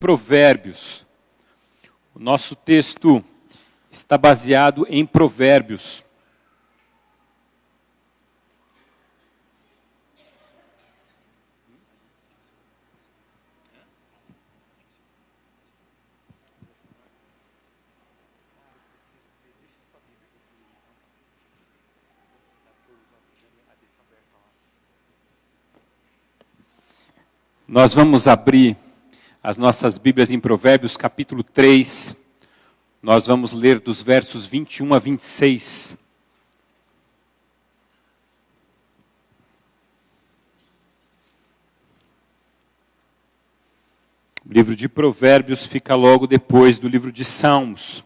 Provérbios. O nosso texto está baseado em Provérbios. Nós vamos abrir as nossas Bíblias em Provérbios, capítulo 3. Nós vamos ler dos versos 21 a 26. O livro de Provérbios fica logo depois do livro de Salmos.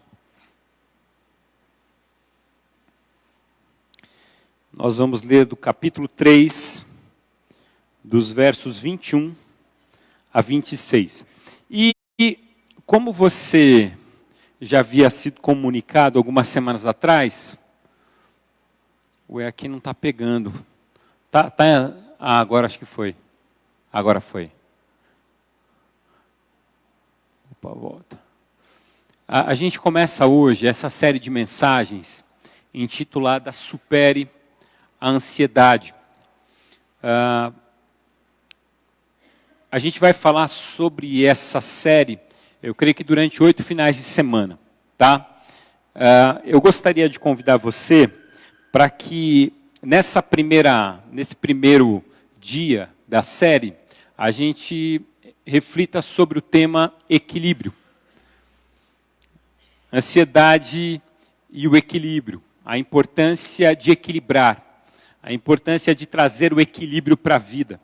Nós vamos ler do capítulo 3, dos versos 21 a 26. E como você já havia sido comunicado algumas semanas atrás, aqui não está pegando. Agora acho que foi. Agora foi. Opa, volta. A gente começa hoje essa série de mensagens intitulada Supere a Ansiedade. A gente vai falar sobre essa série, eu creio que durante 8 finais de semana, tá? Eu gostaria de convidar você para que nesse primeiro dia da série, a gente reflita sobre o tema equilíbrio. Ansiedade e o equilíbrio, a importância de equilibrar, a importância de trazer o equilíbrio para a vida.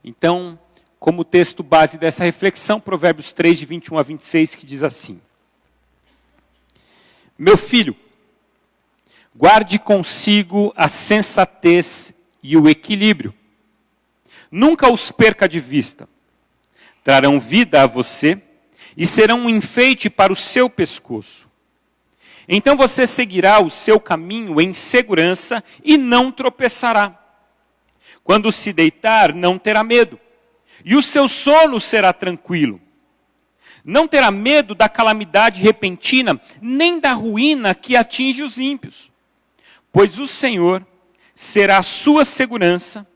Então, como texto base dessa reflexão, Provérbios 3, de 21 a 26, que diz assim: Meu filho, guarde consigo a sensatez e o equilíbrio. Nunca os perca de vista. Trarão vida a você e serão um enfeite para o seu pescoço. Então você seguirá o seu caminho em segurança e não tropeçará. Quando se deitar, não terá medo. E o seu sono será tranquilo. Não terá medo da calamidade repentina, nem da ruína que atinge os ímpios. Pois o Senhor será a sua segurança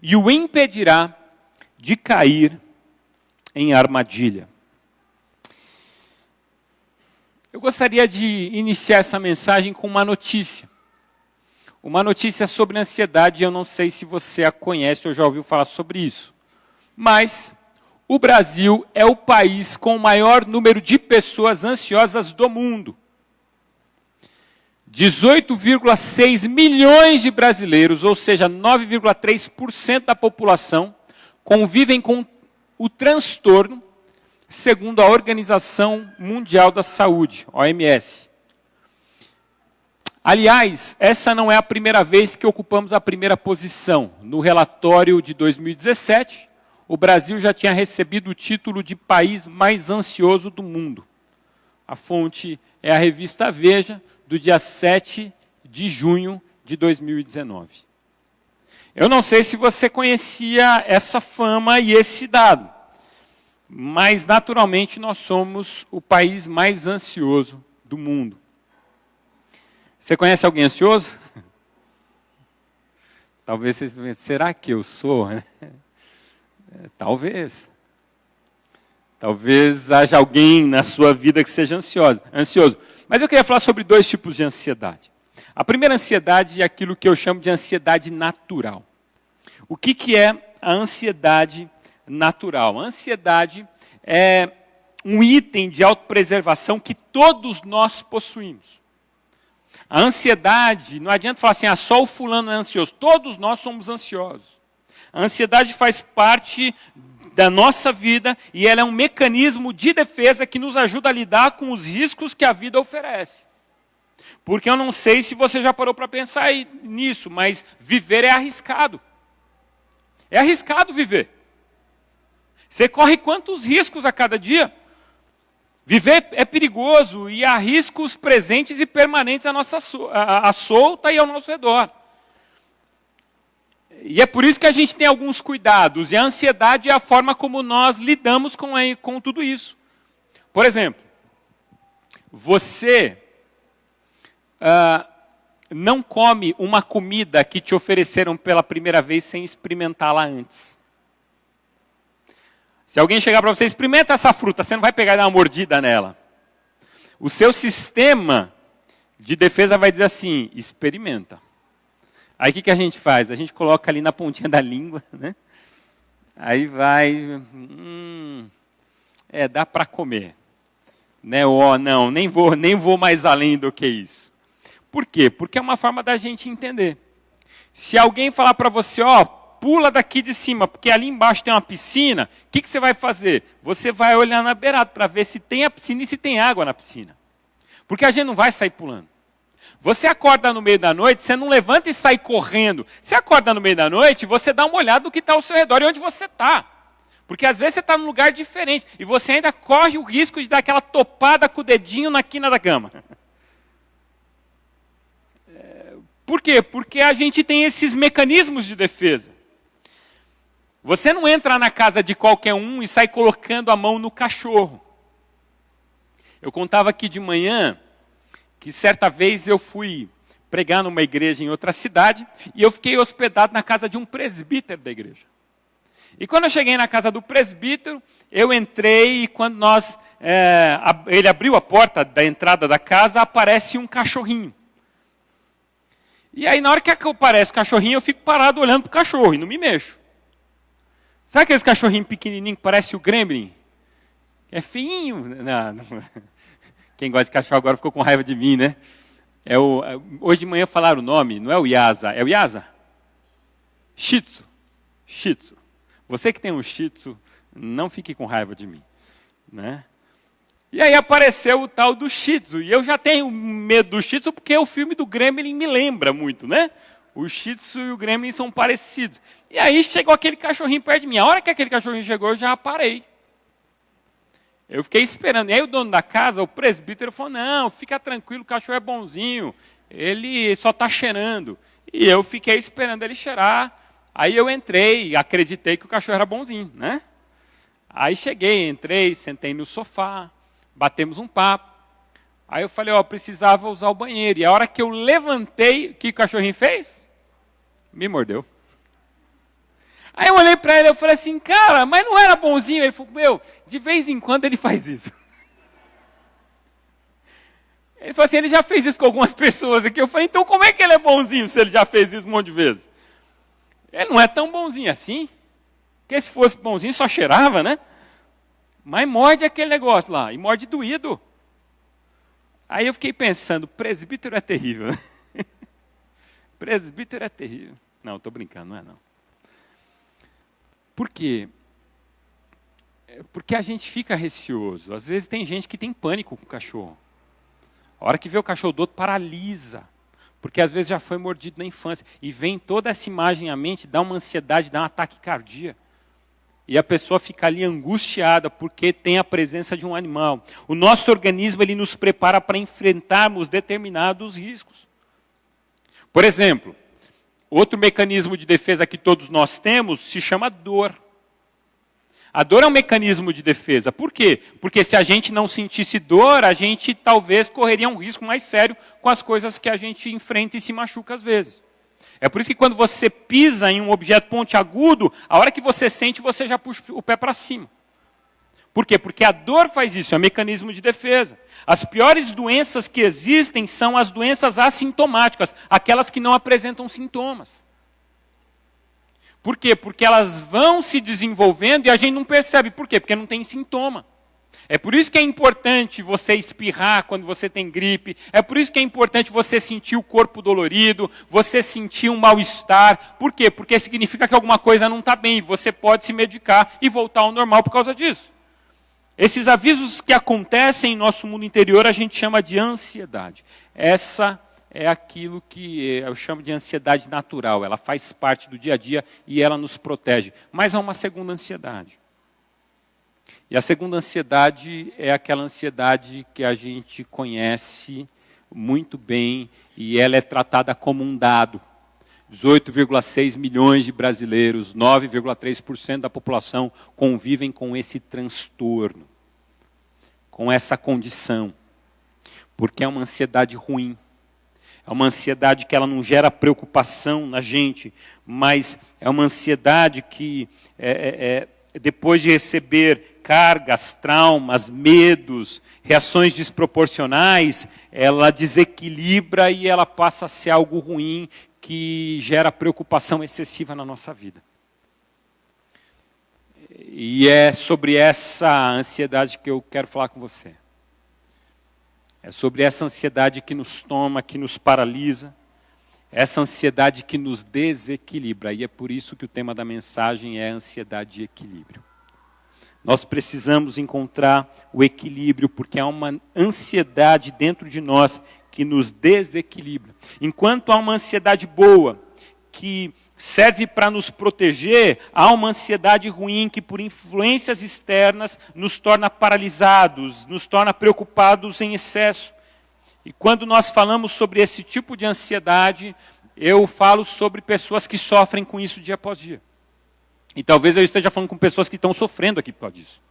e o impedirá de cair em armadilha. Eu gostaria de iniciar essa mensagem com uma notícia. Uma notícia sobre ansiedade, eu não sei se você a conhece ou já ouviu falar sobre isso. Mas o Brasil é o país com o maior número de pessoas ansiosas do mundo. 18,6 milhões de brasileiros, ou seja, 9,3% da população, convivem com o transtorno, segundo a Organização Mundial da Saúde, OMS. Aliás, essa não é a primeira vez que ocupamos a primeira posição. No relatório de 2017, o Brasil já tinha recebido o título de país mais ansioso do mundo. A fonte é a revista Veja, do dia 7 de junho de 2019. Eu não sei se você conhecia essa fama e esse dado, mas naturalmente nós somos o país mais ansioso do mundo. Você conhece alguém ansioso? Talvez vocês pensem, será que eu sou? Talvez. Talvez haja alguém na sua vida que seja ansioso. Mas eu queria falar sobre 2 tipos de ansiedade. A primeira ansiedade é aquilo que eu chamo de ansiedade natural. O que é a ansiedade natural? A ansiedade é um item de autopreservação que todos nós possuímos. A ansiedade, não adianta falar assim, só o fulano é ansioso. Todos nós somos ansiosos. A ansiedade faz parte da nossa vida e ela é um mecanismo de defesa que nos ajuda a lidar com os riscos que a vida oferece. Porque eu não sei se você já parou para pensar nisso, mas viver é arriscado. É arriscado viver. Você corre quantos riscos a cada dia? Viver é perigoso e há riscos presentes e permanentes à solta e ao nosso redor. E é por isso que a gente tem alguns cuidados. E a ansiedade é a forma como nós lidamos com tudo isso. Por exemplo, você não come uma comida que te ofereceram pela primeira vez sem experimentá-la antes. Se alguém chegar para você, experimenta essa fruta, você não vai pegar e dar uma mordida nela. O seu sistema de defesa vai dizer assim, experimenta. Aí o que a gente faz? A gente coloca ali na pontinha da língua, né? Aí vai, dá para comer. Né? Ou não, nem vou mais além do que isso. Por quê? Porque é uma forma da gente entender. Se alguém falar para você, pula daqui de cima, porque ali embaixo tem uma piscina, o que você vai fazer? Você vai olhar na beirada para ver se tem a piscina e se tem água na piscina. Porque a gente não vai sair pulando. Você acorda no meio da noite, você não levanta e sai correndo. Você acorda no meio da noite, você dá uma olhada no que está ao seu redor e onde você está. Porque às vezes você está num lugar diferente e você ainda corre o risco de dar aquela topada com o dedinho na quina da cama. Por quê? Porque a gente tem esses mecanismos de defesa. Você não entra na casa de qualquer um e sai colocando a mão no cachorro. Eu contava aqui de manhã que certa vez eu fui pregar numa igreja em outra cidade e eu fiquei hospedado na casa de um presbítero da igreja. E quando eu cheguei na casa do presbítero, eu entrei e quando ele abriu a porta da entrada da casa, aparece um cachorrinho. E aí na hora que aparece o cachorrinho, eu fico parado olhando para o cachorro e não me mexo. Sabe aqueles cachorrinhos pequenininhos que parece o Gremlin? É feinho. Não. Quem gosta de cachorro agora ficou com raiva de mim, né? Hoje de manhã falaram o nome, não é o Yasa. É o Yasa? Shih Tzu. Shih Tzu. Você que tem um Shih Tzu, não fique com raiva de mim. Né? E aí apareceu o tal do Shih Tzu. E eu já tenho medo do Shih Tzu porque o filme do Gremlin me lembra muito, né? O Shih Tzu e o Gremlin são parecidos. E aí chegou aquele cachorrinho perto de mim. A hora que aquele cachorrinho chegou, eu já parei. Eu fiquei esperando. E aí o dono da casa, o presbítero, falou, não, fica tranquilo, o cachorro é bonzinho. Ele só está cheirando. E eu fiquei esperando ele cheirar. Aí eu entrei, acreditei que o cachorro era bonzinho, né? Aí cheguei, entrei, sentei no sofá, batemos um papo. Aí eu falei, precisava usar o banheiro. E a hora que eu levantei, o que o cachorrinho fez? Me mordeu. Aí eu olhei para ele e falei assim, cara, mas não era bonzinho? Ele falou, de vez em quando ele faz isso. Ele falou assim, ele já fez isso com algumas pessoas aqui. Eu falei, então como é que ele é bonzinho se ele já fez isso um monte de vezes? Ele não é tão bonzinho assim. Porque se fosse bonzinho só cheirava, né? Mas morde aquele negócio lá, e morde doído. Aí eu fiquei pensando, presbítero é terrível. Né? Presbítero é terrível. Não, estou brincando, não é não. Por quê? Porque a gente fica receoso. Às vezes tem gente que tem pânico com o cachorro. A hora que vê o cachorro do outro, paralisa. Porque às vezes já foi mordido na infância. E vem toda essa imagem à mente, dá uma ansiedade, dá um ataque cardíaco. E a pessoa fica ali angustiada porque tem a presença de um animal. O nosso organismo ele nos prepara para enfrentarmos determinados riscos. Por exemplo, outro mecanismo de defesa que todos nós temos se chama dor. A dor é um mecanismo de defesa. Por quê? Porque se a gente não sentisse dor, a gente talvez correria um risco mais sério com as coisas que a gente enfrenta e se machuca às vezes. É por isso que quando você pisa em um objeto pontiagudo, a hora que você sente, você já puxa o pé para cima. Por quê? Porque a dor faz isso, é um mecanismo de defesa. As piores doenças que existem são as doenças assintomáticas, aquelas que não apresentam sintomas. Por quê? Porque elas vão se desenvolvendo e a gente não percebe. Por quê? Porque não tem sintoma. É por isso que é importante você espirrar quando você tem gripe. É por isso que é importante você sentir o corpo dolorido, você sentir um mal-estar. Por quê? Porque significa que alguma coisa não está bem. Você pode se medicar e voltar ao normal por causa disso. Esses avisos que acontecem em nosso mundo interior a gente chama de ansiedade. Essa é aquilo que eu chamo de ansiedade natural. Ela faz parte do dia a dia e ela nos protege. Mas há uma segunda ansiedade. E a segunda ansiedade é aquela ansiedade que a gente conhece muito bem e ela é tratada como um dado. 18,6 milhões de brasileiros, 9,3% da população convivem com esse transtorno, com essa condição, porque é uma ansiedade ruim. É uma ansiedade que ela não gera preocupação na gente, mas é uma ansiedade que, depois de receber cargas, traumas, medos, reações desproporcionais, ela desequilibra e ela passa a ser algo ruim que gera preocupação excessiva na nossa vida. E é sobre essa ansiedade que eu quero falar com você. É sobre essa ansiedade que nos toma, que nos paralisa, essa ansiedade que nos desequilibra. E é por isso que o tema da mensagem é ansiedade e equilíbrio. Nós precisamos encontrar o equilíbrio, porque há uma ansiedade dentro de nós que nos desequilibra. Enquanto há uma ansiedade boa, que serve para nos proteger, há uma ansiedade ruim que, por influências externas, nos torna paralisados, nos torna preocupados em excesso. E quando nós falamos sobre esse tipo de ansiedade, eu falo sobre pessoas que sofrem com isso dia após dia. E talvez eu esteja falando com pessoas que estão sofrendo aqui por causa disso.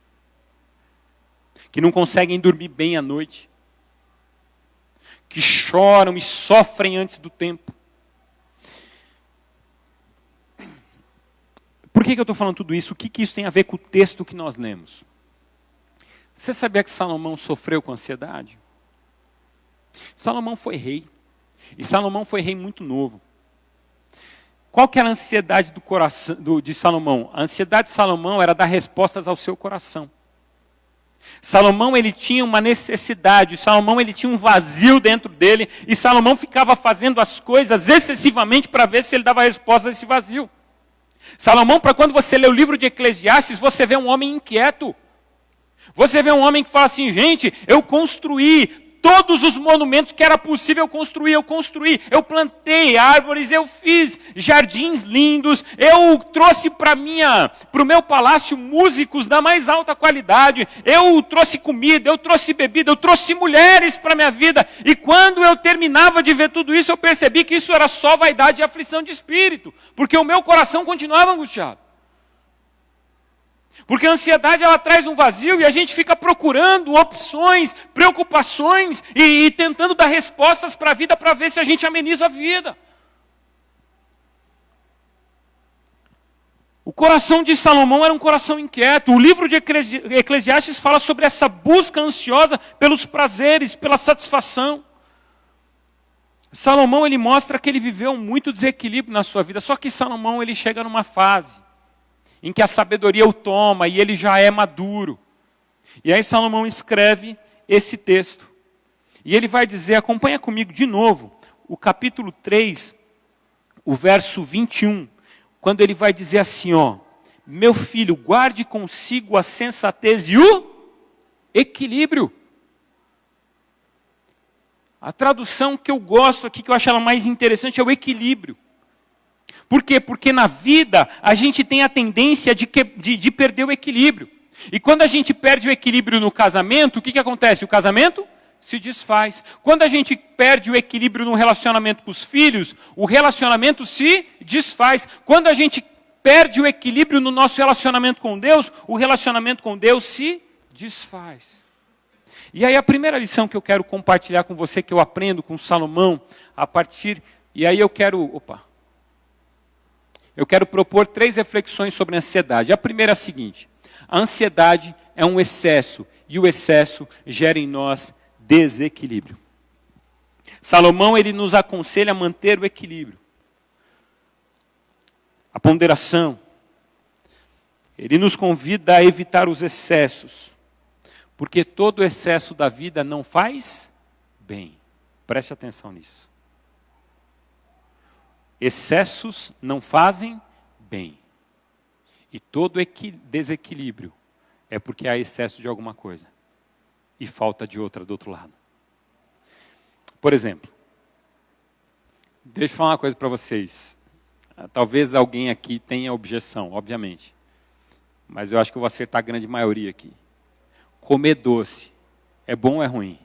Que não conseguem dormir bem à noite. Que choram e sofrem antes do tempo. Por que eu estou falando tudo isso? O que isso tem a ver com o texto que nós lemos? Você sabia que Salomão sofreu com ansiedade? Salomão foi rei. E Salomão foi rei muito novo. Qual que era a ansiedade do coração de Salomão? A ansiedade de Salomão era dar respostas ao seu coração. Salomão, ele tinha uma necessidade, Salomão, ele tinha um vazio dentro dele, e Salomão ficava fazendo as coisas excessivamente para ver se ele dava resposta a esse vazio. Salomão, para quando você lê o livro de Eclesiastes, você vê um homem inquieto. Você vê um homem que fala assim, gente, eu construí todos os monumentos que era possível construir, eu plantei árvores, eu fiz jardins lindos, eu trouxe para o meu palácio músicos da mais alta qualidade, eu trouxe comida, eu trouxe bebida, eu trouxe mulheres para a minha vida, e quando eu terminava de ver tudo isso, eu percebi que isso era só vaidade e aflição de espírito, porque o meu coração continuava angustiado. Porque a ansiedade, ela traz um vazio e a gente fica procurando opções, preocupações e tentando dar respostas para a vida para ver se a gente ameniza a vida. O coração de Salomão era um coração inquieto. O livro de Eclesiastes fala sobre essa busca ansiosa pelos prazeres, pela satisfação. Salomão, ele mostra que ele viveu muito desequilíbrio na sua vida, só que Salomão, ele chega numa fase em que a sabedoria o toma e ele já é maduro. E aí Salomão escreve esse texto. E ele vai dizer, acompanha comigo de novo, o capítulo 3, o verso 21, quando ele vai dizer assim, ó, meu filho, guarde consigo a sensatez e o equilíbrio. A tradução que eu gosto aqui, que eu acho ela mais interessante, é o equilíbrio. Por quê? Porque na vida a gente tem a tendência de perder o equilíbrio. E quando a gente perde o equilíbrio no casamento, o que acontece? O casamento se desfaz. Quando a gente perde o equilíbrio no relacionamento com os filhos, o relacionamento se desfaz. Quando a gente perde o equilíbrio no nosso relacionamento com Deus, o relacionamento com Deus se desfaz. E aí a primeira lição que eu quero compartilhar com você, que eu aprendo com Salomão, e aí eu quero propor 3 reflexões sobre a ansiedade. A primeira é a seguinte: a ansiedade é um excesso, e o excesso gera em nós desequilíbrio. Salomão, ele nos aconselha a manter o equilíbrio, a ponderação. Ele nos convida a evitar os excessos, porque todo excesso da vida não faz bem. Preste atenção nisso. Excessos não fazem bem. E todo desequilíbrio é porque há excesso de alguma coisa e falta de outra do outro lado. Por exemplo, deixa eu falar uma coisa para vocês. Talvez alguém aqui tenha objeção, obviamente. Mas eu acho que eu vou acertar a grande maioria aqui. Comer doce é bom ou é ruim?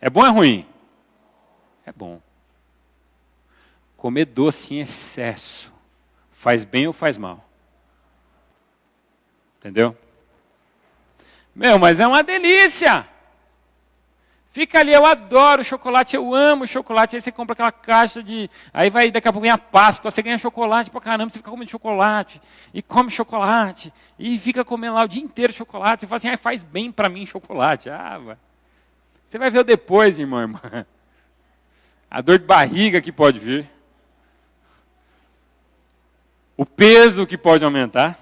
É bom ou é ruim? É bom. comer doce em excesso faz bem ou faz mal? Entendeu? Mas é uma delícia. Fica ali, eu adoro chocolate, eu amo chocolate. Aí você compra aquela caixa de... Aí vai, daqui a pouco vem a Páscoa, você ganha chocolate pra caramba, você fica comendo chocolate, e come chocolate, e fica comendo lá o dia inteiro chocolate. Você fala assim, faz bem pra mim chocolate. Você vai ver o depois, irmã. A dor de barriga que pode vir. O peso que pode aumentar.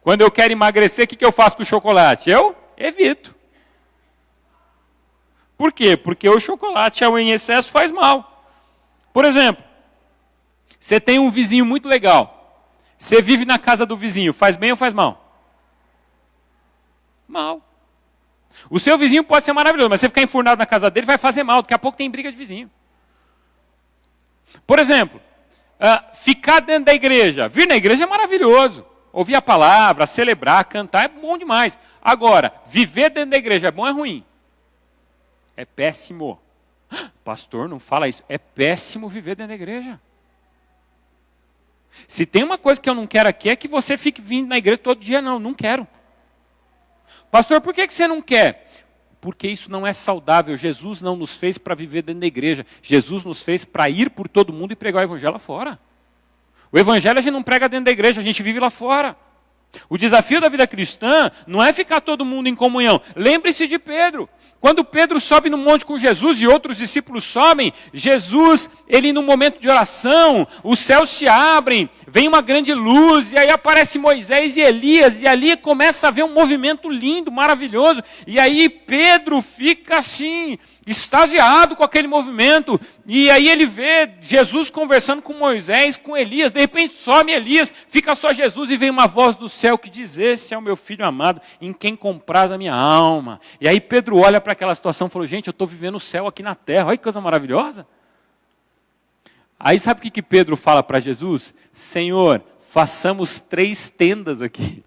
Quando eu quero emagrecer, o que eu faço com o chocolate? Eu evito. Por quê? Porque o chocolate em excesso faz mal. Por exemplo, você tem um vizinho muito legal. Você vive na casa do vizinho, faz bem ou faz mal? Mal. O seu vizinho pode ser maravilhoso, mas você ficar enfurnado na casa dele vai fazer mal. Daqui a pouco tem briga de vizinho. Por exemplo, ficar dentro da igreja. Vir na igreja é maravilhoso. Ouvir a palavra, celebrar, cantar é bom demais. Agora, viver dentro da igreja é bom ou é ruim? É péssimo. Pastor, não fala isso. É péssimo viver dentro da igreja. Se tem uma coisa que eu não quero aqui é que você fique vindo na igreja todo dia. Não quero. Pastor, por que você não quer? Porque isso não é saudável. Jesus não nos fez para viver dentro da igreja. Jesus nos fez para ir por todo mundo e pregar o evangelho lá fora. O evangelho a gente não prega dentro da igreja, a gente vive lá fora. O desafio da vida cristã não é ficar todo mundo em comunhão. Lembre-se de Pedro. Quando Pedro sobe no monte com Jesus e outros discípulos sobem, Jesus, ele no momento de oração, os céus se abrem, vem uma grande luz, e aí aparece Moisés e Elias, e ali começa a ver um movimento lindo, maravilhoso, e aí Pedro fica assim, extasiado com aquele movimento, e aí ele vê Jesus conversando com Moisés, com Elias, de repente some Elias, fica só Jesus e vem uma voz do céu que diz, esse é o meu filho amado, em quem compraz a minha alma. E aí Pedro olha para aquela situação e falou, gente, eu estou vivendo o céu aqui na terra, olha que coisa maravilhosa. Aí sabe o que Pedro fala para Jesus? Senhor, façamos 3 tendas aqui.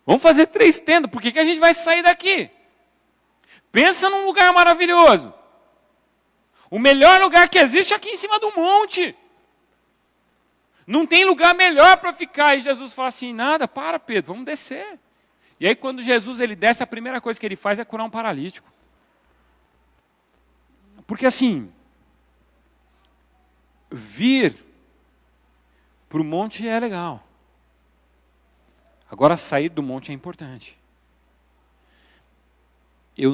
Vamos fazer 3 tendas, por que a gente vai sair daqui? Pensa num lugar maravilhoso. O melhor lugar que existe é aqui em cima do monte. Não tem lugar melhor para ficar. E Jesus fala assim, nada, para Pedro, vamos descer. E aí quando Jesus ele desce, a primeira coisa que ele faz é curar um paralítico. Porque assim, vir para o monte é legal. Agora sair do monte é importante. Eu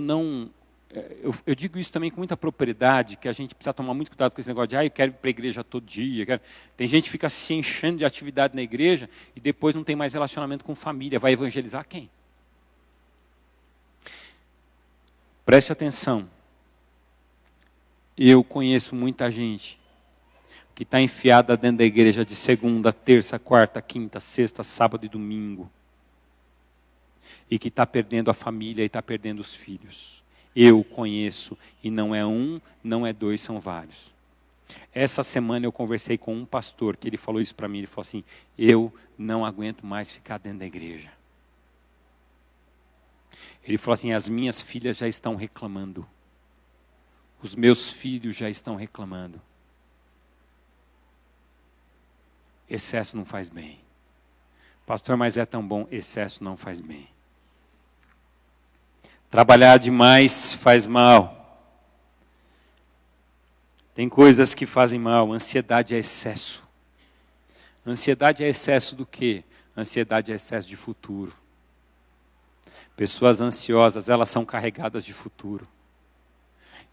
digo isso também com muita propriedade, que a gente precisa tomar muito cuidado com esse negócio de, eu quero ir para a igreja todo dia. Tem gente que fica se enchendo de atividade na igreja e depois não tem mais relacionamento com família. Vai evangelizar quem? Preste atenção. Eu conheço muita gente que está enfiada dentro da igreja de segunda, terça, quarta, quinta, sexta, sábado e domingo. E que está perdendo a família e está perdendo os filhos. Eu conheço, e não é um, não é 2, são vários. Essa semana eu conversei com um pastor, que ele falou isso para mim, ele falou assim, eu não aguento mais ficar dentro da igreja. Ele falou assim, as minhas filhas já estão reclamando. Os meus filhos já estão reclamando. Excesso não faz bem. Pastor, mas é tão bom, excesso não faz bem. Trabalhar demais faz mal. Tem coisas que fazem mal. Ansiedade é excesso. Ansiedade é excesso do quê? Ansiedade é excesso de futuro. Pessoas ansiosas, elas são carregadas de futuro.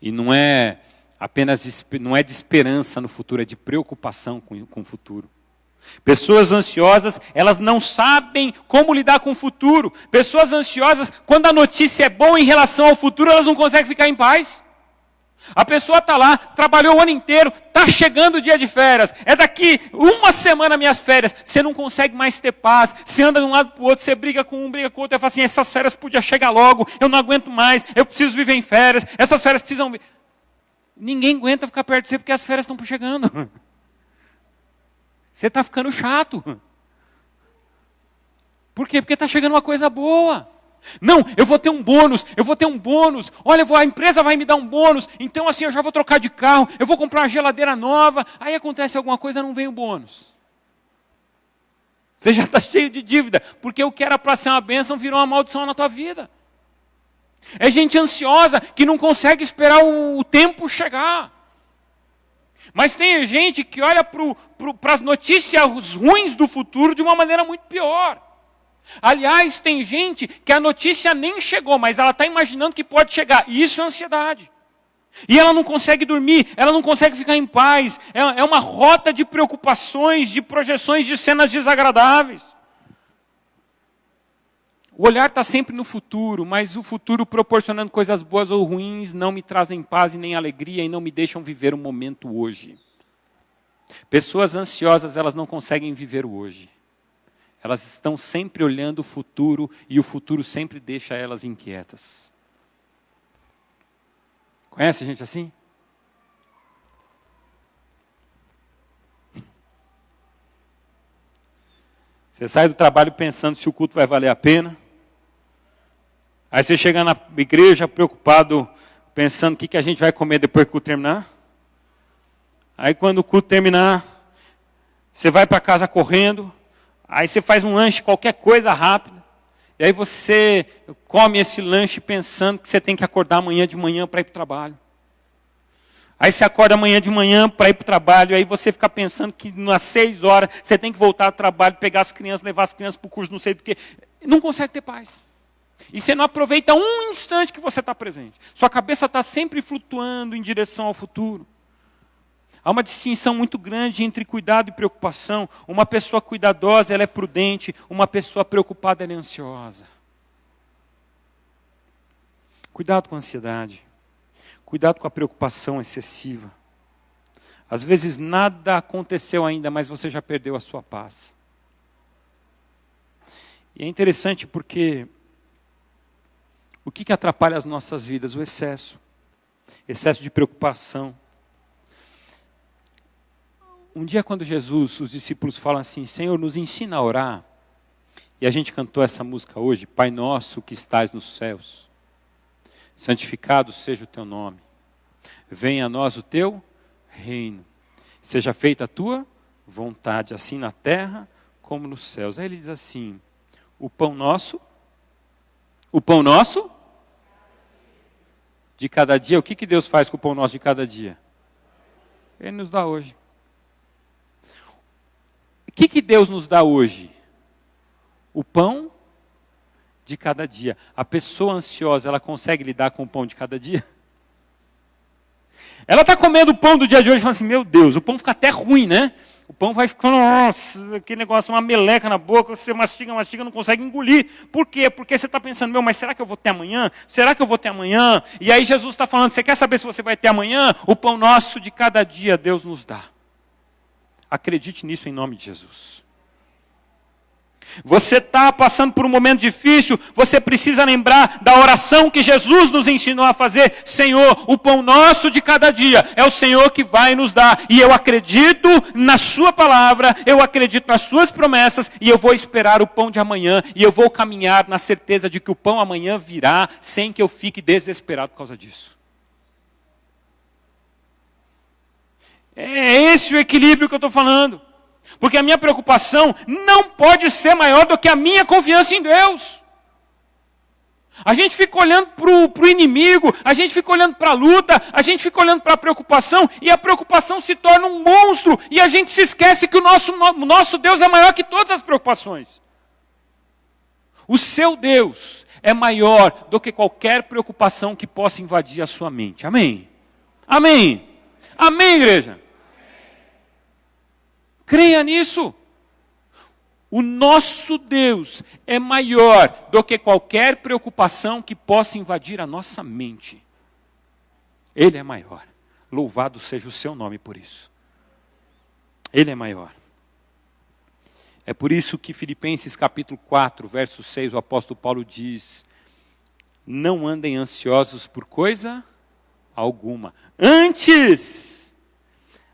E não é apenas não é de esperança no futuro, é de preocupação com o futuro. Pessoas ansiosas, elas não sabem como lidar com o futuro. Pessoas ansiosas, quando a notícia é boa em relação ao futuro, elas não conseguem ficar em paz. A pessoa está lá, trabalhou o ano inteiro, está chegando o dia de férias. É daqui 1 semana minhas férias. Você não consegue mais ter paz. Você anda de um lado para o outro, você briga com um, briga com o outro. Você fala assim, essas férias podiam chegar logo, eu não aguento mais, eu preciso viver em férias. Essas férias precisam... Ninguém aguenta ficar perto de você porque as férias estão chegando. Você está ficando chato. Por quê? Porque está chegando uma coisa boa. Não, eu vou ter um bônus, olha, a empresa vai me dar um bônus, então assim eu já vou trocar de carro, eu vou comprar uma geladeira nova, aí acontece alguma coisa, não vem o bônus. Você já está cheio de dívida, porque o que era para ser uma bênção virou uma maldição na tua vida. É gente ansiosa que não consegue esperar o tempo chegar. Mas tem gente que olha para as notícias ruins do futuro de uma maneira muito pior. Aliás, tem gente que a notícia nem chegou, mas ela está imaginando que pode chegar. E isso é ansiedade. E ela não consegue dormir, ela não consegue ficar em paz. É uma rota de preocupações, de projeções de cenas desagradáveis. O olhar está sempre no futuro, mas o futuro proporcionando coisas boas ou ruins não me trazem paz e nem alegria e não me deixam viver o momento hoje. Pessoas ansiosas, elas não conseguem viver o hoje. Elas estão sempre olhando o futuro e o futuro sempre deixa elas inquietas. Conhece gente assim? Você sai do trabalho pensando se o culto vai valer a pena. Aí você chega na igreja preocupado, pensando o que a gente vai comer depois que o culto terminar. Aí quando o culto terminar, você vai para casa correndo. Aí você faz um lanche, qualquer coisa rápida. E aí você come esse lanche pensando que você tem que acordar amanhã de manhã para ir para o trabalho. Aí você acorda amanhã de manhã para ir para o trabalho. Aí você fica pensando que às 6 horas você tem que voltar ao trabalho, pegar as crianças, levar as crianças para o curso, não sei do que. Não consegue ter paz. E você não aproveita um instante que você está presente. Sua cabeça está sempre flutuando em direção ao futuro. Há uma distinção muito grande entre cuidado e preocupação. Uma pessoa cuidadosa, ela é prudente. Uma pessoa preocupada, ela é ansiosa. Cuidado com a ansiedade. Cuidado com a preocupação excessiva. Às vezes nada aconteceu ainda, mas você já perdeu a sua paz. E é interessante porque o que atrapalha as nossas vidas? O excesso. Excesso de preocupação. Um dia quando Jesus, os discípulos falam assim, Senhor, nos ensina a orar. E a gente cantou essa música hoje, Pai Nosso que estás nos céus. Santificado seja o teu nome. Venha a nós o teu reino. Seja feita a tua vontade, assim na terra como nos céus. Aí ele diz assim, o pão nosso de cada dia, o que Deus faz com o pão nosso de cada dia? Ele nos dá hoje. O que Deus nos dá hoje? O pão de cada dia. A pessoa ansiosa, ela consegue lidar com o pão de cada dia? Ela está comendo o pão do dia de hoje e fala assim, meu Deus, o pão fica até ruim, né? O pão vai ficando, nossa, aquele negócio, uma meleca na boca, você mastiga, não consegue engolir. Por quê? Porque você está pensando, mas será que eu vou ter amanhã? Será que eu vou ter amanhã? E aí Jesus está falando, você quer saber se você vai ter amanhã? O pão nosso de cada dia Deus nos dá. Acredite nisso em nome de Jesus. Você está passando por um momento difícil, você precisa lembrar da oração que Jesus nos ensinou a fazer. Senhor, o pão nosso de cada dia é o Senhor que vai nos dar. E eu acredito na sua palavra, eu acredito nas suas promessas, e eu vou esperar o pão de amanhã, e eu vou caminhar na certeza de que o pão amanhã virá, sem que eu fique desesperado por causa disso. É esse o equilíbrio que eu estou falando. Porque a minha preocupação não pode ser maior do que a minha confiança em Deus. A gente fica olhando para o inimigo, a gente fica olhando para a luta, a gente fica olhando para a preocupação, e a preocupação se torna um monstro, e a gente se esquece que o nosso Deus é maior que todas as preocupações. O seu Deus é maior do que qualquer preocupação que possa invadir a sua mente. Amém? Amém? Amém, igreja? Creia nisso. O nosso Deus é maior do que qualquer preocupação que possa invadir a nossa mente. Ele é maior. Louvado seja o seu nome por isso. Ele é maior. É por isso que Filipenses capítulo 4, verso 6, o apóstolo Paulo diz, não andem ansiosos por coisa alguma. Antes,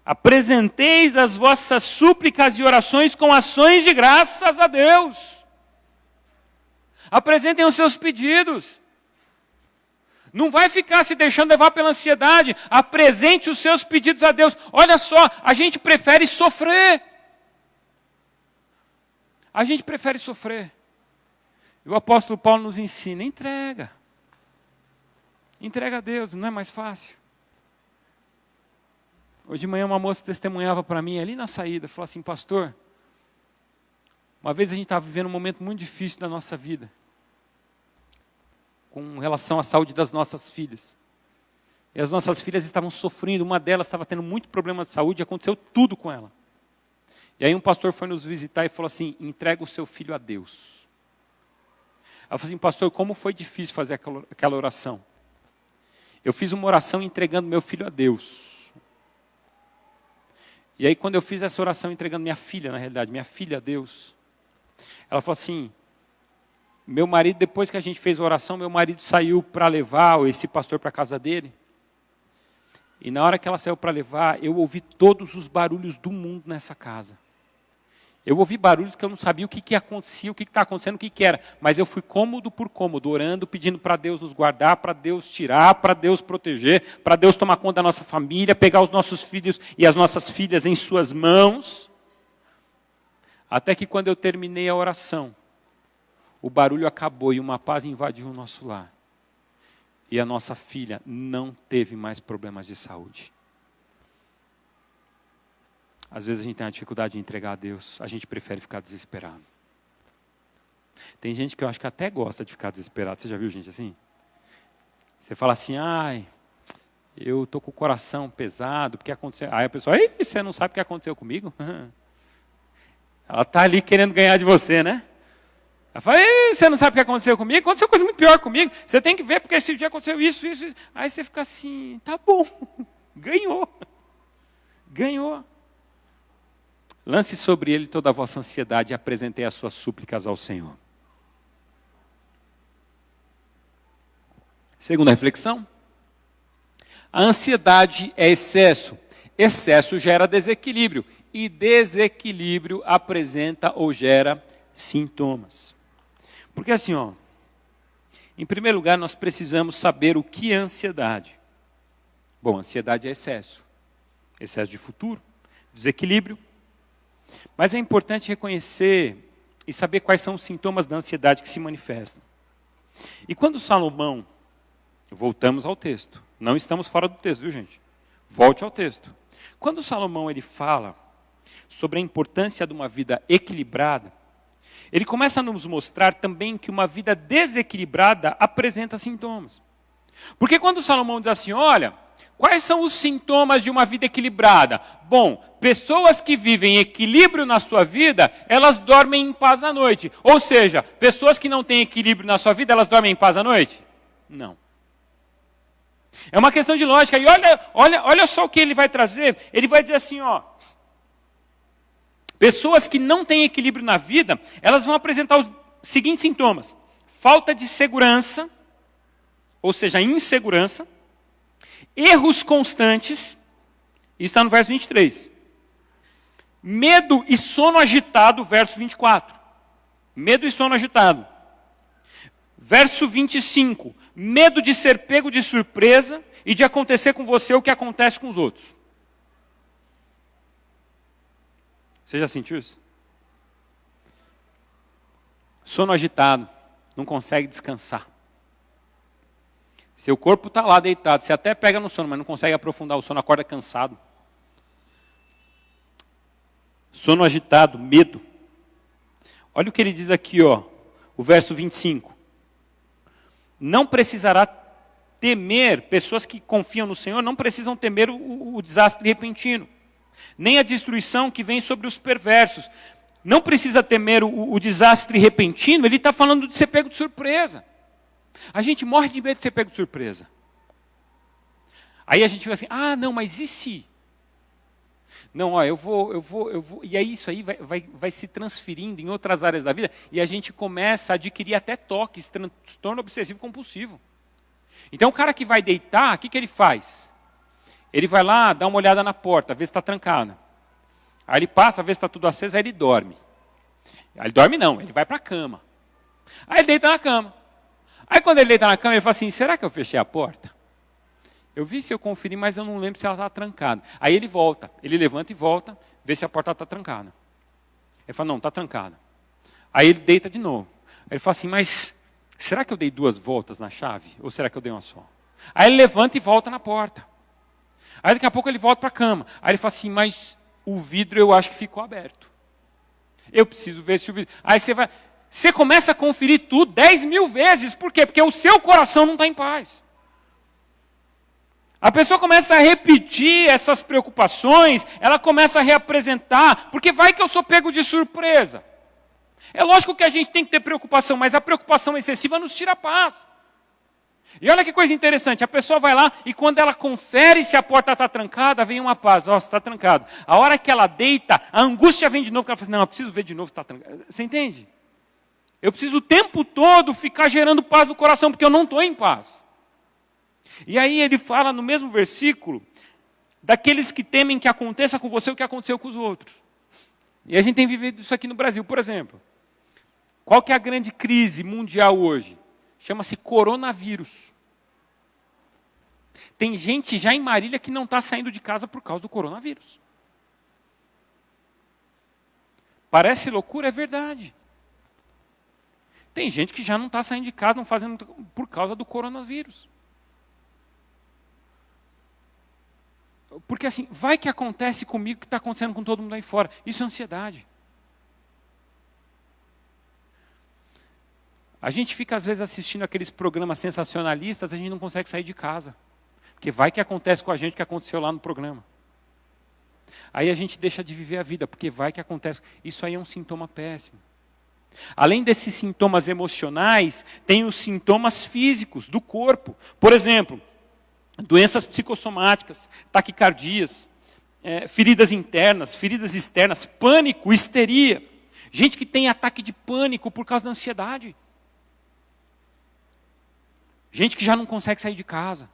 apresenteis as vossas súplicas e orações com ações de graças a Deus. Apresentem os seus pedidos. Não vai ficar se deixando levar pela ansiedade. Apresente os seus pedidos a Deus. Olha só, a gente prefere sofrer. A gente prefere sofrer. E o apóstolo Paulo nos ensina, entrega. Entrega a Deus, não é mais fácil? Hoje de manhã uma moça testemunhava para mim ali na saída, falou assim, pastor, uma vez a gente estava vivendo um momento muito difícil da nossa vida, com relação à saúde das nossas filhas. E as nossas filhas estavam sofrendo, uma delas estava tendo muito problema de saúde, aconteceu tudo com ela. E aí um pastor foi nos visitar e falou assim, entrega o seu filho a Deus. Eu falei assim, pastor, como foi difícil fazer aquela oração? Eu fiz uma oração entregando meu filho a Deus. E aí quando eu fiz essa oração entregando minha filha, na realidade, minha filha a Deus, ela falou assim, meu marido, depois que a gente fez a oração, meu marido saiu para levar esse pastor para a casa dele. E na hora que ela saiu para levar, eu ouvi todos os barulhos do mundo nessa casa. Eu ouvi barulhos que eu não sabia o que acontecia, o que está acontecendo, o que era. Mas eu fui cômodo por cômodo, orando, pedindo para Deus nos guardar, para Deus tirar, para Deus proteger, para Deus tomar conta da nossa família, pegar os nossos filhos e as nossas filhas em suas mãos. Até que quando eu terminei a oração, o barulho acabou e uma paz invadiu o nosso lar. E a nossa filha não teve mais problemas de saúde. Às vezes a gente tem a dificuldade de entregar a Deus, a gente prefere ficar desesperado. Tem gente que eu acho que até gosta de ficar desesperado. Você já viu gente assim? Você fala assim, ai, eu estou com o coração pesado, porque aconteceu. Aí a pessoa, ei, você não sabe o que aconteceu comigo? Ela está ali querendo ganhar de você, né? Ela fala, ei, você não sabe o que aconteceu comigo? Aconteceu coisa muito pior comigo. Você tem que ver, porque esse dia aconteceu isso. Aí você fica assim, tá bom, ganhou. Ganhou. Lance sobre ele toda a vossa ansiedade e apresentei as suas súplicas ao Senhor. Segunda reflexão. A ansiedade é excesso. Excesso gera desequilíbrio. E desequilíbrio apresenta ou gera sintomas. Porque assim, em primeiro lugar, nós precisamos saber o que é ansiedade. Bom, ansiedade é excesso. Excesso de futuro, desequilíbrio. Mas é importante reconhecer e saber quais são os sintomas da ansiedade que se manifestam. E quando Salomão, voltamos ao texto, não estamos fora do texto, viu gente? Volte ao texto. Quando Salomão ele fala sobre a importância de uma vida equilibrada, ele começa a nos mostrar também que uma vida desequilibrada apresenta sintomas. Porque quando Salomão diz assim, olha, quais são os sintomas de uma vida equilibrada? Bom, pessoas que vivem equilíbrio na sua vida, elas dormem em paz à noite. Ou seja, pessoas que não têm equilíbrio na sua vida, elas dormem em paz à noite? Não. É uma questão de lógica. E olha só o que ele vai trazer. Ele vai dizer assim, pessoas que não têm equilíbrio na vida, elas vão apresentar os seguintes sintomas. Falta de segurança, ou seja, insegurança. Erros constantes, isso está no verso 23. Medo e sono agitado, verso 24. Medo e sono agitado. Verso 25. Medo de ser pego de surpresa e de acontecer com você o que acontece com os outros. Você já sentiu isso? Sono agitado, não consegue descansar. Seu corpo está lá deitado, você até pega no sono, mas não consegue aprofundar o sono, acorda cansado. Sono agitado, medo. Olha o que ele diz aqui, o verso 25. Não precisará temer, pessoas que confiam no Senhor, não precisam temer o desastre repentino, nem a destruição que vem sobre os perversos. Não precisa temer o desastre repentino, ele está falando de ser pego de surpresa. A gente morre de medo de ser pego de surpresa. Aí a gente fica assim, não, mas e se? Não, eu vou. E aí isso aí vai se transferindo em outras áreas da vida e a gente começa a adquirir até toques, transtorno obsessivo compulsivo. Então o cara que vai deitar, o que ele faz? Ele vai lá, dá uma olhada na porta, vê se está trancada. Aí ele passa, vê se está tudo aceso, aí ele dorme. Aí ele dorme não, ele vai para a cama. Aí ele deita na cama. Aí quando ele deita na cama, ele fala assim, será que eu fechei a porta? Eu vi se eu conferi, mas eu não lembro se ela está trancada. Aí ele volta, ele levanta e volta, vê se a porta está trancada. Ele fala, não, está trancada. Aí ele deita de novo. Aí ele fala assim, mas será que eu dei 2 voltas na chave? Ou será que eu dei uma só? Aí ele levanta e volta na porta. Aí daqui a pouco ele volta para a cama. Aí ele fala assim, mas o vidro eu acho que ficou aberto. Eu preciso ver se o vidro... Aí você começa a conferir tudo 10.000 vezes. Por quê? Porque o seu coração não está em paz. A pessoa começa a repetir essas preocupações, ela começa a reapresentar, porque vai que eu sou pego de surpresa. É lógico que a gente tem que ter preocupação, mas a preocupação excessiva nos tira a paz. E olha que coisa interessante, a pessoa vai lá e quando ela confere se a porta está trancada, vem uma paz, nossa, está trancado. A hora que ela deita, a angústia vem de novo, porque ela fala assim, não, eu preciso ver de novo se está trancado. Você entende? Eu preciso o tempo todo ficar gerando paz no coração, porque eu não estou em paz. E aí ele fala no mesmo versículo, daqueles que temem que aconteça com você o que aconteceu com os outros. E a gente tem vivido isso aqui no Brasil, por exemplo. Qual que é a grande crise mundial hoje? Chama-se coronavírus. Tem gente já em Marília que não está saindo de casa por causa do coronavírus. Parece loucura, é verdade. Tem gente que já não está saindo de casa, não fazendo por causa do coronavírus. Porque assim, vai que acontece comigo o que está acontecendo com todo mundo aí fora. Isso é ansiedade. A gente fica às vezes assistindo aqueles programas sensacionalistas, a gente não consegue sair de casa. Porque vai que acontece com a gente o que aconteceu lá no programa. Aí a gente deixa de viver a vida, porque vai que acontece. Isso aí é um sintoma péssimo. Além desses sintomas emocionais, tem os sintomas físicos do corpo. Por exemplo, doenças psicossomáticas, taquicardias, feridas internas, feridas externas, pânico, histeria. Gente que tem ataque de pânico por causa da ansiedade. Gente que já não consegue sair de casa.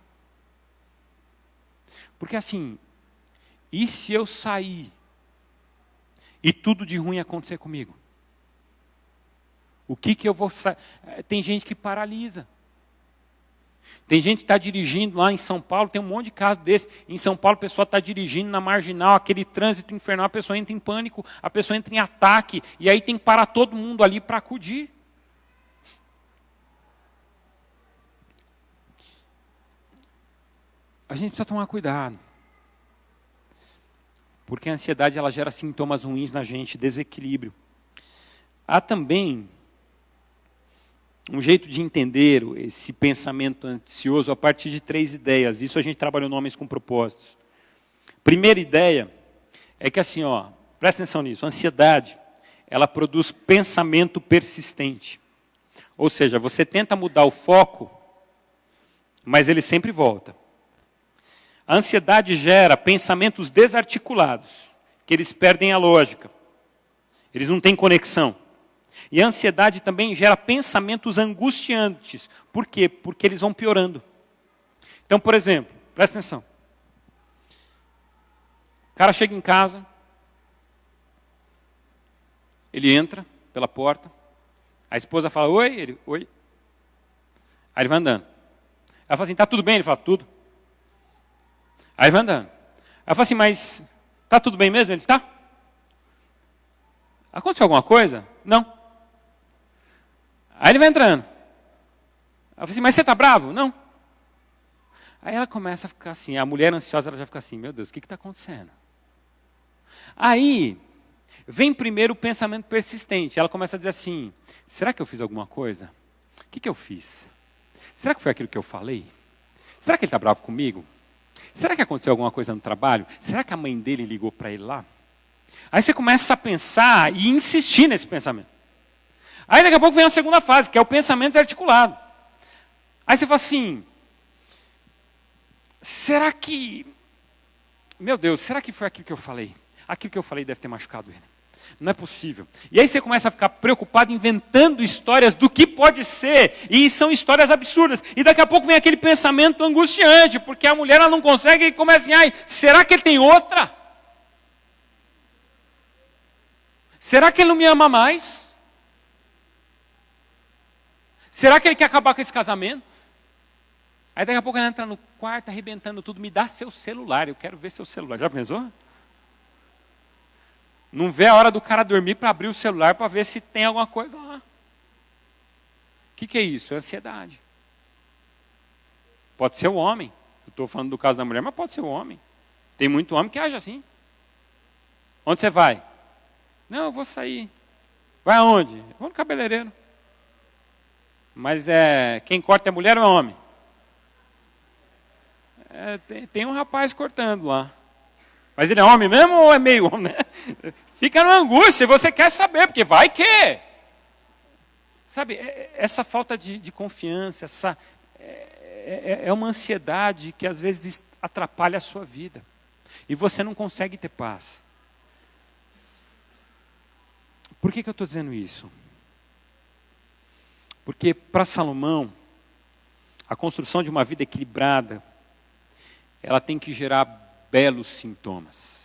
Porque assim, e se eu sair e tudo de ruim acontecer comigo? O que eu vou... Tem gente que paralisa. Tem gente que está dirigindo lá em São Paulo, tem um monte de casos desse. Em São Paulo, a pessoa está dirigindo na marginal, aquele trânsito infernal, a pessoa entra em pânico, a pessoa entra em ataque, e aí tem que parar todo mundo ali para acudir. A gente precisa tomar cuidado. Porque a ansiedade ela gera sintomas ruins na gente, desequilíbrio. Há também um jeito de entender esse pensamento ansioso a partir de 3 ideias. Isso a gente trabalhou no Homens com Propósitos. Primeira ideia é que assim, presta atenção nisso, a ansiedade, ela produz pensamento persistente. Ou seja, você tenta mudar o foco, mas ele sempre volta. A ansiedade gera pensamentos desarticulados, que eles perdem a lógica. Eles não têm conexão. E a ansiedade também gera pensamentos angustiantes. Por quê? Porque eles vão piorando. Então, por exemplo, presta atenção. O cara chega em casa, ele entra pela porta, a esposa fala, oi, ele, oi. Aí ele vai andando. Ela fala assim, tá tudo bem? Ele fala, tudo. Aí ele vai andando. Ela fala assim, mas tá tudo bem mesmo? Ele, tá. Aconteceu alguma coisa? Não. Aí ele vai entrando. Ela fala assim, mas você está bravo? Não. Aí ela começa a ficar assim, a mulher ansiosa ela já fica assim, meu Deus, o que está acontecendo? Aí, vem primeiro o pensamento persistente. Ela começa a dizer assim, será que eu fiz alguma coisa? O que eu fiz? Será que foi aquilo que eu falei? Será que ele está bravo comigo? Será que aconteceu alguma coisa no trabalho? Será que a mãe dele ligou para ele lá? Aí você começa a pensar e insistir nesse pensamento. Aí daqui a pouco vem a segunda fase, que é o pensamento desarticulado. Aí você fala assim, será que... Meu Deus, será que foi aquilo que eu falei? Aquilo que eu falei deve ter machucado ele. Não é possível. E aí você começa a ficar preocupado, inventando histórias do que pode ser. E são histórias absurdas. E daqui a pouco vem aquele pensamento angustiante, porque a mulher ela não consegue e começa assim, ai, será que ele tem outra? Será que ele não me ama mais? Será que ele quer acabar com esse casamento? Aí daqui a pouco ele entra no quarto, arrebentando tudo. Me dá seu celular, eu quero ver seu celular. Já pensou? Não vê a hora do cara dormir para abrir o celular para ver se tem alguma coisa lá. O que é isso? É ansiedade. Pode ser o homem. Eu estou falando do caso da mulher, mas pode ser o homem. Tem muito homem que age assim. Onde você vai? Não, eu vou sair. Vai aonde? Eu vou no cabeleireiro. Mas quem corta é mulher ou é homem? Tem um rapaz cortando lá. Mas ele é homem mesmo ou é meio homem? Fica na angústia, você quer saber, porque vai que... Sabe, essa falta de confiança, é uma ansiedade que às vezes atrapalha a sua vida. E você não consegue ter paz. Por que eu estou dizendo isso? Porque para Salomão, a construção de uma vida equilibrada, ela tem que gerar belos sintomas.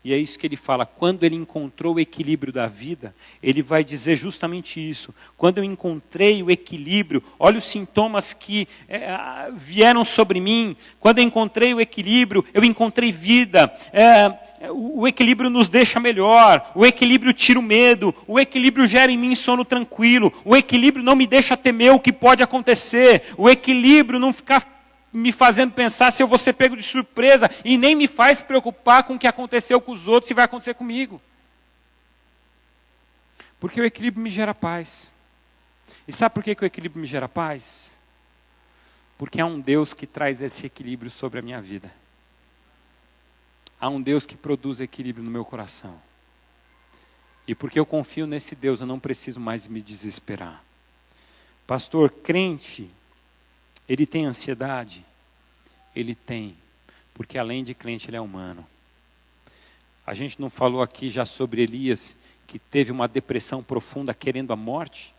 E é isso que ele fala, quando ele encontrou o equilíbrio da vida, ele vai dizer justamente isso. Quando eu encontrei o equilíbrio, olha os sintomas que vieram sobre mim. Quando eu encontrei o equilíbrio, eu encontrei vida. O equilíbrio nos deixa melhor, o equilíbrio tira o medo, o equilíbrio gera em mim sono tranquilo, o equilíbrio não me deixa temer o que pode acontecer, o equilíbrio não fica me fazendo pensar se eu vou ser pego de surpresa e nem me faz preocupar com o que aconteceu com os outros, se vai acontecer comigo. Porque o equilíbrio me gera paz. E sabe por que o equilíbrio me gera paz? Porque há um Deus que traz esse equilíbrio sobre a minha vida. Há um Deus que produz equilíbrio no meu coração. E porque eu confio nesse Deus, eu não preciso mais me desesperar. Pastor, crente, ele tem ansiedade? Ele tem, porque além de crente ele é humano. A gente não falou aqui já sobre Elias, que teve uma depressão profunda querendo a morte?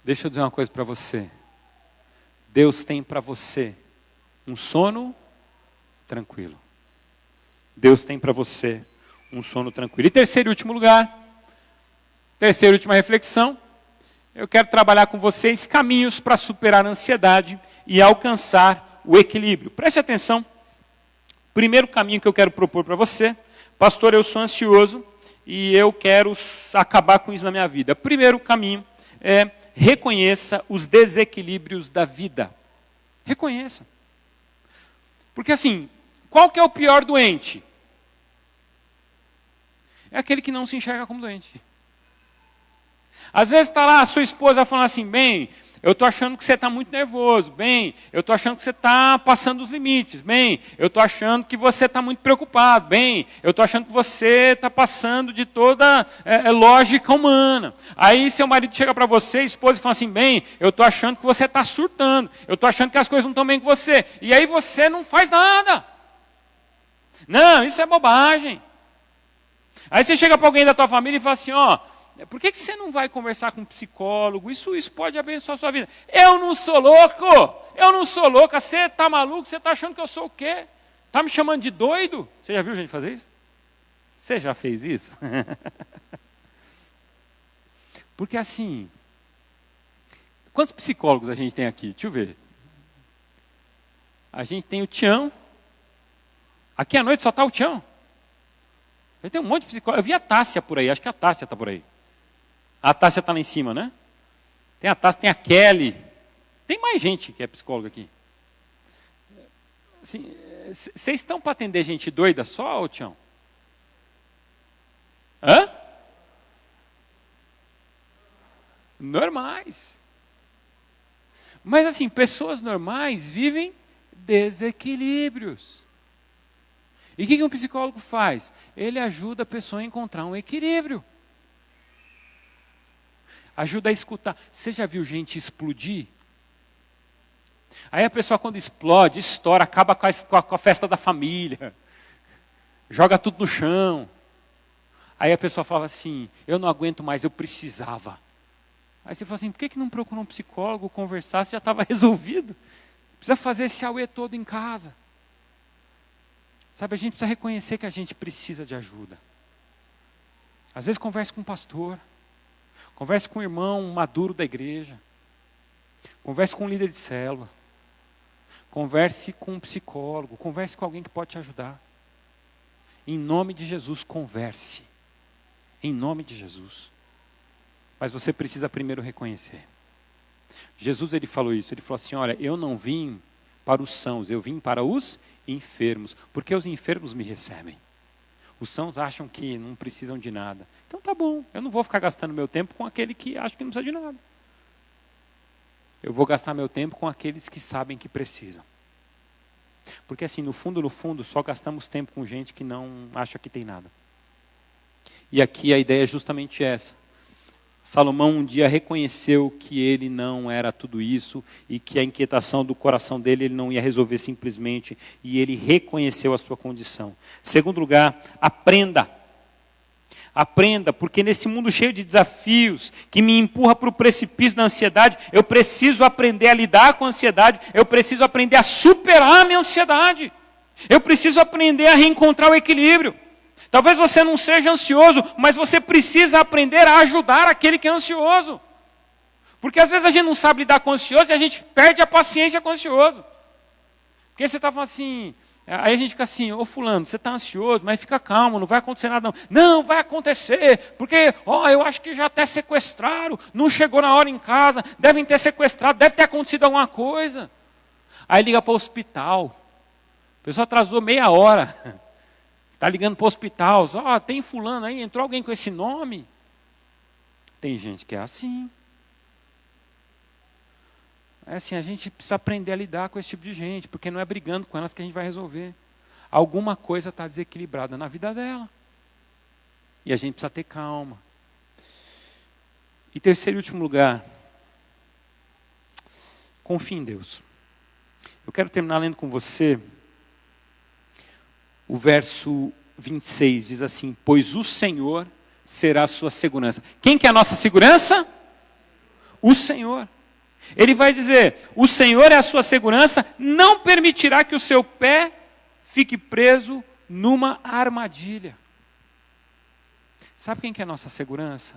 Deixa eu dizer uma coisa para você. Deus tem para você um sono tranquilo. Deus tem para você um sono tranquilo. E terceiro e último lugar, terceira e última reflexão, eu quero trabalhar com vocês caminhos para superar a ansiedade e alcançar o equilíbrio. Preste atenção. Primeiro caminho que eu quero propor para você, pastor, eu sou ansioso e eu quero acabar com isso na minha vida. Primeiro caminho é reconheça os desequilíbrios da vida. Reconheça. Porque assim, qual que é o pior doente? É aquele que não se enxerga como doente. Às vezes está lá a sua esposa falando assim, bem, eu estou achando que você está muito nervoso, bem, eu estou achando que você está passando os limites, bem, eu estou achando que você está muito preocupado, bem, eu estou achando que você está passando de toda lógica humana. Aí seu marido chega para você, esposa, e fala assim, bem, eu estou achando que você está surtando, eu estou achando que as coisas não estão bem com você. E aí você não faz nada. Não, isso é bobagem. Aí você chega para alguém da tua família e fala assim, ó, por que você não vai conversar com um psicólogo? Isso pode abençoar a sua vida. Eu não sou louco! Eu não sou louca! Você está maluco? Você está achando que eu sou o quê? Está me chamando de doido? Você já viu gente fazer isso? Você já fez isso? Porque assim, quantos psicólogos a gente tem aqui? Deixa eu ver. A gente tem o Tião. Aqui à noite só está o Tião. Tem um monte de psicólogos. Eu vi a Tássia por aí, acho que a Tássia está por aí. A Tássia está lá em cima, né? Tem a Tássia, tem a Kelly. Tem mais gente que é psicóloga aqui. Assim, vocês estão para atender gente doida só, ô Tião? Hã? Normais. Mas assim, pessoas normais vivem desequilíbrios. E o que um psicólogo faz? Ele ajuda a pessoa a encontrar um equilíbrio. Ajuda a escutar. Você já viu gente explodir? Aí a pessoa quando explode, estoura, acaba com a festa da família. Joga tudo no chão. Aí a pessoa fala assim, eu não aguento mais, eu precisava. Aí você fala assim, por que não procurou um psicólogo, conversar, se já estava resolvido? Precisa fazer esse auê todo em casa. Sabe, a gente precisa reconhecer que a gente precisa de ajuda. Às vezes converse com um pastor, converse com um irmão maduro da igreja, converse com um líder de célula, converse com um psicólogo, converse com alguém que pode te ajudar. Em nome de Jesus, converse. Em nome de Jesus. Mas você precisa primeiro reconhecer. Jesus, ele falou isso, ele falou assim, olha, eu não vim para os sãos, eu vim para os enfermos, porque os enfermos me recebem. Os sãos acham que não precisam de nada. Então tá bom, eu não vou ficar gastando meu tempo com aquele que acha que não precisa de nada. Eu vou gastar meu tempo com aqueles que sabem que precisam. Porque assim, no fundo, só gastamos tempo com gente que não acha que tem nada. E aqui a ideia é justamente essa. Salomão um dia reconheceu que ele não era tudo isso e que a inquietação do coração dele ele não ia resolver simplesmente, e ele reconheceu a sua condição. Segundo lugar, aprenda. Aprenda, porque nesse mundo cheio de desafios, que me empurra para o precipício da ansiedade, eu preciso aprender a lidar com a ansiedade, eu preciso aprender a superar a minha ansiedade, eu preciso aprender a reencontrar o equilíbrio. Talvez você não seja ansioso, mas você precisa aprender a ajudar aquele que é ansioso. Porque às vezes a gente não sabe lidar com o ansioso e a gente perde a paciência com o ansioso. Porque você está falando assim, aí a gente fica assim, ô fulano, você está ansioso, mas fica calmo, não vai acontecer nada não. Não, vai acontecer, porque eu acho que já até sequestraram, não chegou na hora em casa, devem ter sequestrado, deve ter acontecido alguma coisa. Aí liga para o hospital, o pessoal atrasou meia hora. Está ligando para o hospital, tem fulano aí, entrou alguém com esse nome? Tem gente que é assim. É assim, a gente precisa aprender a lidar com esse tipo de gente, porque não é brigando com elas que a gente vai resolver. Alguma coisa está desequilibrada na vida dela. E a gente precisa ter calma. E terceiro e último lugar, confie em Deus. Eu quero terminar lendo com você o verso 26, diz assim, pois o Senhor será a sua segurança. Quem que é a nossa segurança? O Senhor. Ele vai dizer, o Senhor é a sua segurança, não permitirá que o seu pé fique preso numa armadilha. Sabe quem que é a nossa segurança?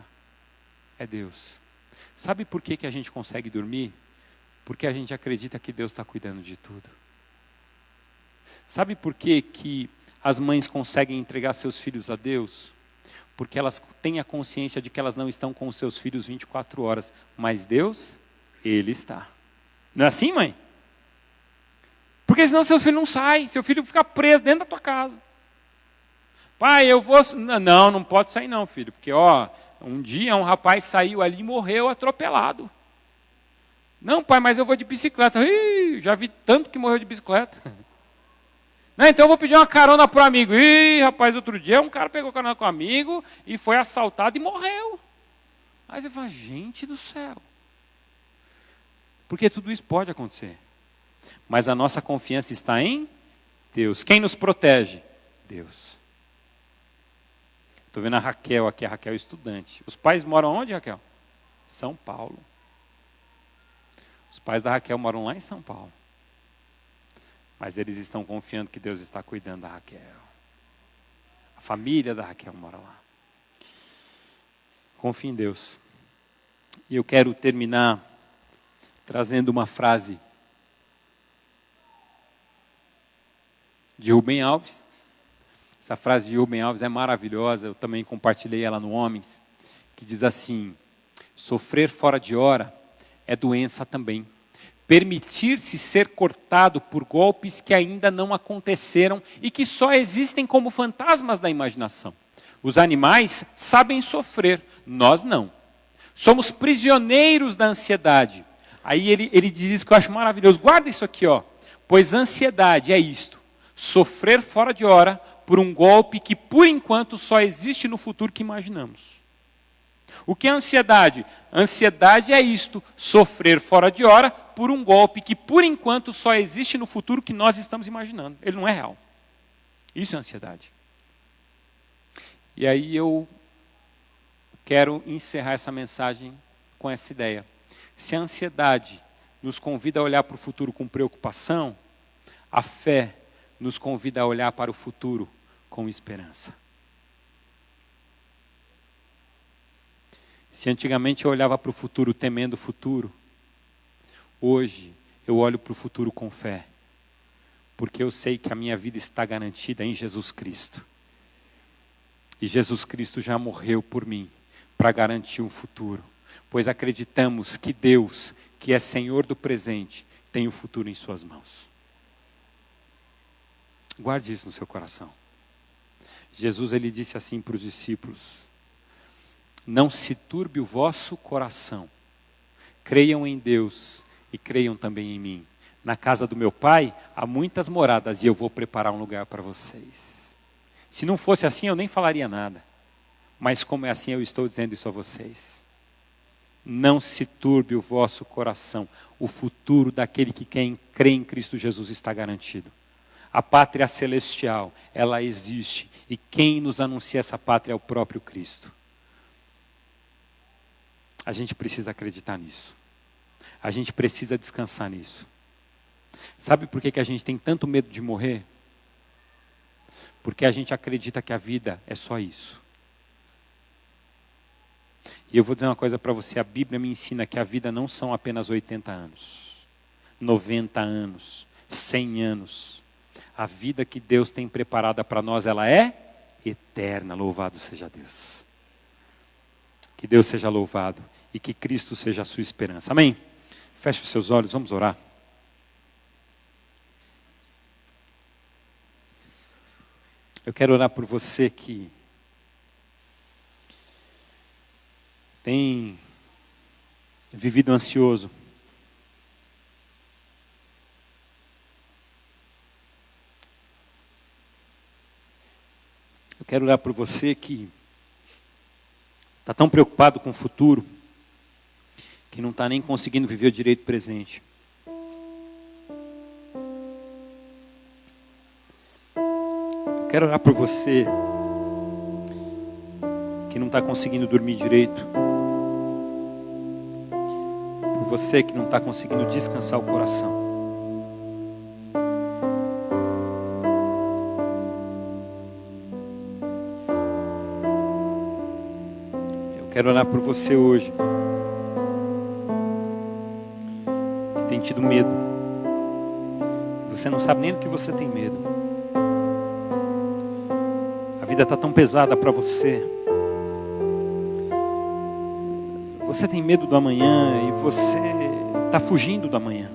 É Deus. Sabe por que a gente consegue dormir? Porque a gente acredita que Deus está cuidando de tudo. Sabe por que as mães conseguem entregar seus filhos a Deus? Porque elas têm a consciência de que elas não estão com os seus filhos 24 horas. Mas Deus, Ele está. Não é assim, mãe? Porque senão seu filho não sai. Seu filho fica preso dentro da tua casa. Pai, eu vou... Não pode sair não, filho. Porque, um dia um rapaz saiu ali e morreu atropelado. Não, pai, mas eu vou de bicicleta. Ih, já vi tanto que morreu de bicicleta. Não, então eu vou pedir uma carona para o amigo. Ih, rapaz, outro dia um cara pegou carona com um amigo e foi assaltado e morreu. Aí você fala, gente do céu. Porque tudo isso pode acontecer. Mas a nossa confiança está em Deus. Quem nos protege? Deus. Estou vendo a Raquel aqui, a Raquel é estudante. Os pais moram onde, Raquel? São Paulo. Os pais da Raquel moram lá em São Paulo. Mas eles estão confiando que Deus está cuidando da Raquel. A família da Raquel mora lá. Confie em Deus. E eu quero terminar trazendo uma frase de Rubem Alves. Essa frase de Rubem Alves é maravilhosa, eu também compartilhei ela no Homens, que diz assim, sofrer fora de hora é doença também. Permitir-se ser cortado por golpes que ainda não aconteceram e que só existem como fantasmas da imaginação. Os animais sabem sofrer, nós não. Somos prisioneiros da ansiedade. Aí ele diz isso que eu acho maravilhoso. Guarda isso aqui, pois ansiedade é isto, sofrer fora de hora por um golpe que por enquanto só existe no futuro que imaginamos. O que é ansiedade? Ansiedade é isto, sofrer fora de hora por um golpe que por enquanto só existe no futuro que nós estamos imaginando. Ele não é real. Isso é ansiedade. E aí eu quero encerrar essa mensagem com essa ideia. Se a ansiedade nos convida a olhar para o futuro com preocupação, a fé nos convida a olhar para o futuro com esperança. Se antigamente eu olhava para o futuro temendo o futuro, hoje eu olho para o futuro com fé. Porque eu sei que a minha vida está garantida em Jesus Cristo. E Jesus Cristo já morreu por mim para garantir um futuro. Pois acreditamos que Deus, que é Senhor do presente, tem o futuro em suas mãos. Guarde isso no seu coração. Jesus, ele disse assim para os discípulos: não se turbe o vosso coração. Creiam em Deus e creiam também em mim. Na casa do meu pai há muitas moradas e eu vou preparar um lugar para vocês. Se não fosse assim, eu nem falaria nada. Mas como é assim, eu estou dizendo isso a vocês. Não se turbe o vosso coração. O futuro daquele que quem crê em Cristo Jesus está garantido. A pátria celestial, ela existe. E quem nos anuncia essa pátria é o próprio Cristo. A gente precisa acreditar nisso. A gente precisa descansar nisso. Sabe por que a gente tem tanto medo de morrer? Porque a gente acredita que a vida é só isso. E eu vou dizer uma coisa para você, a Bíblia me ensina que a vida não são apenas 80 anos, 90 anos, 100 anos. A vida que Deus tem preparada para nós, ela é eterna, louvado seja Deus. Que Deus seja louvado e que Cristo seja a sua esperança. Amém? Feche os seus olhos, vamos orar. Eu quero orar por você que tem vivido ansioso. Eu quero orar por você que está tão preocupado com o futuro, que não está nem conseguindo viver o direito presente. Eu quero orar por você que não está conseguindo dormir direito. Por você que não está conseguindo descansar o coração. Eu quero orar por você hoje que tem tido medo. Você não sabe nem do que você tem medo. A vida está tão pesada para você. Você tem medo do amanhã e você está fugindo do amanhã.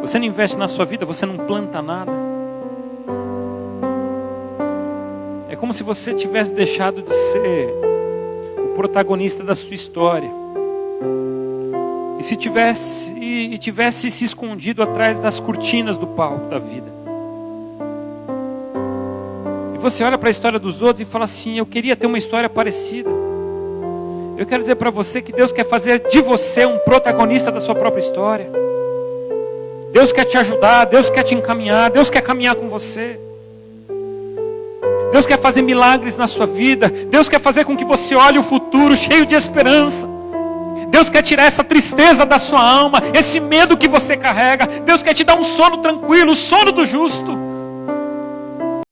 Você não investe na sua vida, você não planta nada. É como se você tivesse deixado de ser o protagonista da sua história. E tivesse se escondido atrás das cortinas do palco da vida. E você olha para a história dos outros e fala assim: eu queria ter uma história parecida. Eu quero dizer para você que Deus quer fazer de você um protagonista da sua própria história. Deus quer te ajudar, Deus quer te encaminhar, Deus quer caminhar com você. Deus quer fazer milagres na sua vida. Deus quer fazer com que você olhe o futuro cheio de esperança. Deus quer tirar essa tristeza da sua alma, esse medo que você carrega. Deus quer te dar um sono tranquilo, o sono do justo.